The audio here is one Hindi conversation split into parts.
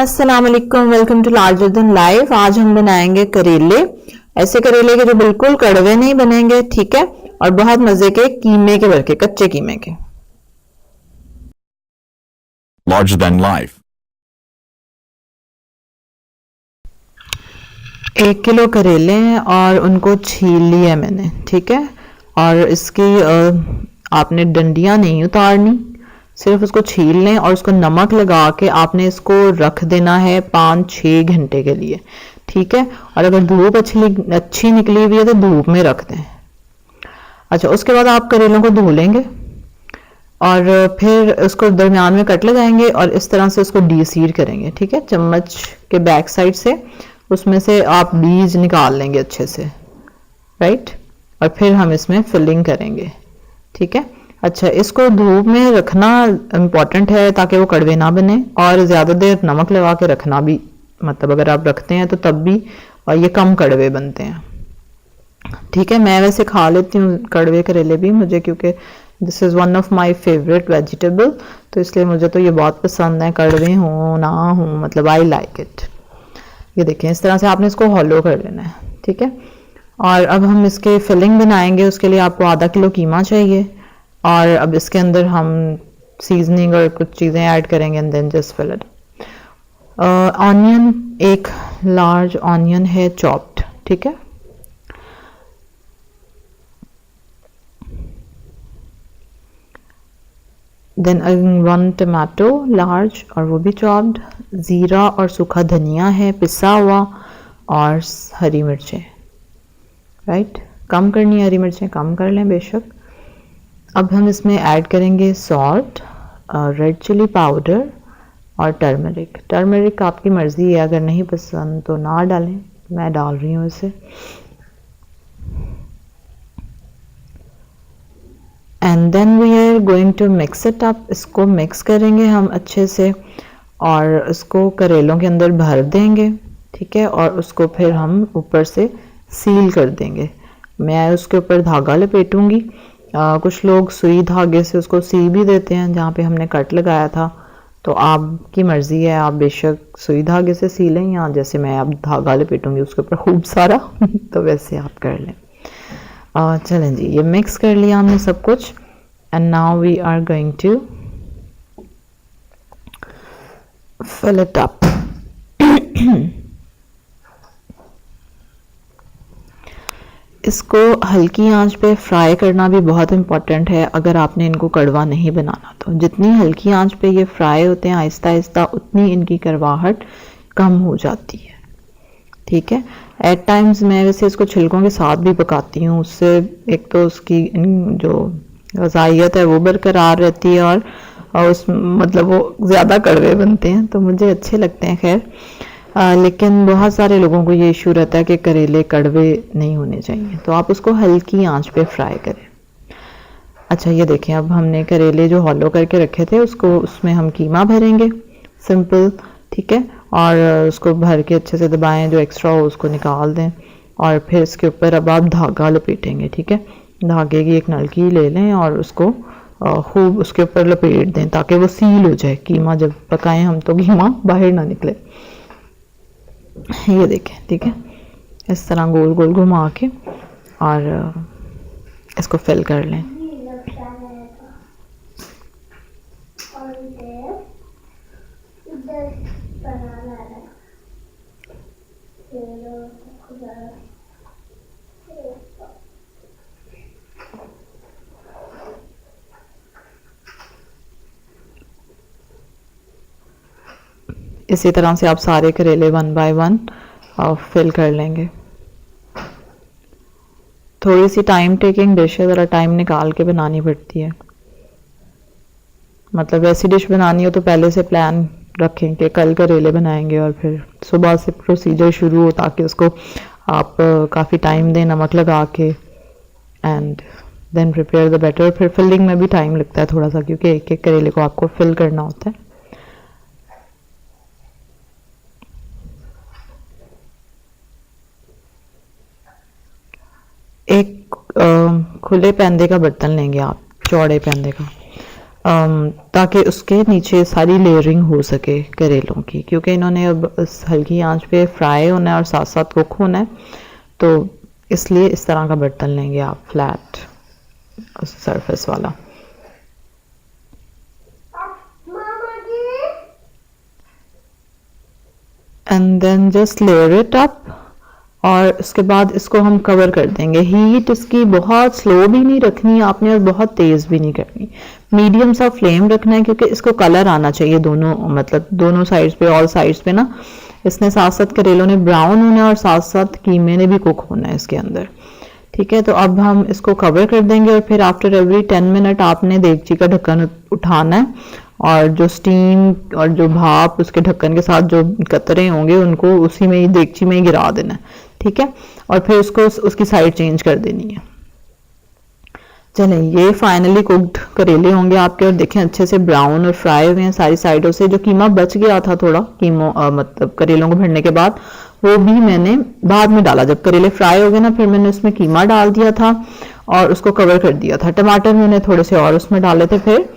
अस्सलाम वालेकुम, welcome to larger than life. आज हम बनाएंगे करेले। ऐसे करेले के जो बिल्कुल कड़वे नहीं बनेंगे, ठीक है, और बहुत मजे के कीमे के बल्कि कच्चे कीमे के। Larger than life. 1 किलो करेले हैं और उनको छील लिया मैंने, ठीक है। और इसकी आपने डंडियां नहीं उतारनी, सिर्फ उसको छील लें और उसको नमक लगा के आपने इसको रख देना है 5-6 घंटे के लिए, ठीक है। और अगर धूप अच्छी निकली हुई है तो धूप में रख दें। अच्छा, उसके बाद आप करेलों को धो लेंगे और फिर उसको दरमियान में कट लगाएंगे और इस तरह से उसको डीसीड करेंगे, ठीक है। चम्मच के बैक साइड से उसमें से आप बीज निकाल लेंगे अच्छे से, राइट। और फिर हम इसमें फिलिंग करेंगे, ठीक है। अच्छा, इसको धूप में रखना इम्पॉर्टेंट है ताकि वो कड़वे ना बने, और ज़्यादा देर नमक लगा के रखना भी, मतलब अगर आप रखते हैं तो तब भी, और ये कम कड़वे बनते हैं, ठीक है। मैं वैसे खा लेती हूँ कड़वे करेले भी, मुझे क्योंकि this is one of my favourite vegetable, तो इसलिए मुझे तो ये बहुत पसंद है, कड़वे हों ना हों, मतलब आई लाइक इट। ये देखें, इस तरह से आपने इसको हॉलो कर लेना है, ठीक है। और अब हम इसके फिलिंग बनाएंगे। उसके लिए आपको आधा किलो कीमा चाहिए और अब इसके अंदर हम सीजनिंग और कुछ चीज़ें ऐड करेंगे and then just fill it. Onion, एक लार्ज ऑनियन है चॉप्ड, ठीक है। देन 1 टमाटो लार्ज और वो भी चॉप्ड। ज़ीरा और सूखा धनिया है पिसा हुआ, और हरी मिर्चें, राइट। कम करनी है हरी मिर्चें, कम कर लें बेशक। अब हम इसमें ऐड करेंगे सॉल्ट, रेड चिली पाउडर और टर्मरिक। टर्मरिक आपकी मर्ज़ी है, अगर नहीं पसंद तो ना डालें, मैं डाल रही हूँ इसे। And then we are going to mix it up. इसको मिक्स करेंगे हम अच्छे से और इसको करेलों के अंदर भर देंगे, ठीक है। और उसको फिर हम ऊपर से सील कर देंगे। मैं उसके ऊपर धागा लपेटूंगी। कुछ लोग सुई धागे से उसको सी भी देते हैं जहाँ पे हमने कट लगाया था, तो आपकी मर्ज़ी है, आप बेशक सुई धागे से सी लें, या जैसे मैं अब धागा लपेटूंगी उसके ऊपर खूब सारा तो वैसे आप कर लें। चलें जी, ये मिक्स कर लिया हमने सब कुछ। And now we are going to fill it up. इसको हल्की आंच पे फ्राई करना भी बहुत इम्पॉर्टेंट है अगर आपने इनको कड़वा नहीं बनाना। तो जितनी हल्की आंच पे ये फ्राई होते हैं आहिस्ता आहिस्ता, उतनी इनकी कड़वाहट कम हो जाती है, ठीक है। एट टाइम्स मैं वैसे इसको छिलकों के साथ भी पकाती हूँ, उससे एक तो उसकी जो ग़ज़ाइयत है वो बरकरार रहती है, और उस मतलब वो ज़्यादा कड़वे बनते हैं तो मुझे अच्छे लगते हैं। खैर, लेकिन बहुत सारे लोगों को ये इशू रहता है कि करेले कड़वे नहीं होने चाहिए, तो आप उसको हल्की आंच पे फ्राई करें। अच्छा, ये देखें, अब हमने करेले जो हॉलो करके रखे थे उसको, उसमें हम कीमा भरेंगे, सिंपल, ठीक है। और उसको भर के अच्छे से दबाएं, जो एक्स्ट्रा हो उसको निकाल दें, और फिर इसके ऊपर अब आप धागा लपेटेंगे, ठीक है। धागे की एक नलकी ले लें और उसको खूब उसके ऊपर लपेट दें ताकि वो सील हो जाए। कीमा जब पकाएं हम तो कीमा बाहर ना निकले। ये देखें, ठीक है, इस तरह गोल गोल घुमा के और इसको फिल कर लें। इसी तरह से आप सारे करेले 1 बाय 1 फिल कर लेंगे। थोड़ी सी टाइम टेकिंग डिश है, ज़रा टाइम निकाल के बनानी पड़ती है। मतलब ऐसी डिश बनानी हो तो पहले से प्लान रखें कि कल करेले बनाएंगे और फिर सुबह से प्रोसीजर शुरू हो, ताकि उसको आप काफ़ी टाइम दें नमक लगा के, and then prepare the batter. फिर फिलिंग में भी टाइम लगता है थोड़ा सा, क्योंकि एक एक करेले को आपको फिल करना होता है। एक खुले पैंदे का बर्तन लेंगे आप, चौड़े पैंदे का, ताकि उसके नीचे सारी लेयरिंग हो सके करेलों की, क्योंकि इन्होंने अब इस हल्की आंच पे फ्राई होना है और साथ साथ कुक होना है, तो इसलिए इस तरह का बर्तन लेंगे आप, फ्लैट सरफेस वाला। And then just layer it up, और उसके बाद इसको हम कवर कर देंगे। हीट इसकी बहुत स्लो भी नहीं रखनी है आपने और बहुत तेज़ भी नहीं करनी, मीडियम सा फ्लेम रखना है, क्योंकि इसको कलर आना चाहिए दोनों, मतलब दोनों साइड्स पे, ऑल साइड्स पे ना। इसने साथ साथ करेलों ने ब्राउन होना है और साथ साथ कीमे ने भी कुक होना है इसके अंदर। ठीक है, तो अब हम इसको कवर कर देंगे और फिर आफ्टर एवरी 10 मिनट आपने देगची का ढक्कन उठाना है, और जो स्टीम और जो भाप उसके ढक्कन के साथ जो कतरे होंगे उनको उसी में ही, देगची में ही गिरा देना है। ठीक है, और फिर उसको उसकी साइड चेंज कर देनी है। चलें, ये फाइनली कुक्ड करेले होंगे आपके, और देखें अच्छे से ब्राउन और फ्राई हुए हैं सारी साइडों से। जो कीमा बच गया था थोड़ा मतलब करेलों को भरने के बाद, वो भी मैंने बाद में डाला। जब करेले फ्राई हो गए ना, फिर मैंने उसमें कीमा डाल दिया था और उसको कवर कर दिया था। टमाटर मैंने थोड़े से और उसमें डाले थे फिर,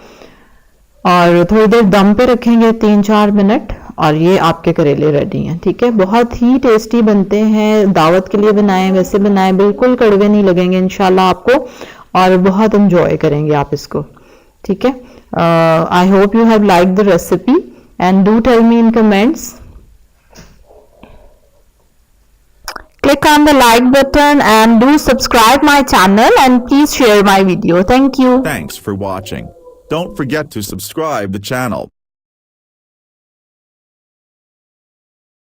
और थोड़ी देर दम पे रखेंगे 3-4 मिनट, और ये आपके करेले रेडी हैं। ठीक है, बहुत ही टेस्टी बनते हैं, दावत के लिए बनाएं, वैसे बनाएं, बिल्कुल कड़वे नहीं लगेंगे इंशाल्लाह आपको, और बहुत एंजॉय करेंगे आप इसको। ठीक है, I hope you have like the recipe and do tell me in comments. Click on the like button and do subscribe my channel, and please share my video. Thank you. Thanks for watching. Don't forget to subscribe the channel.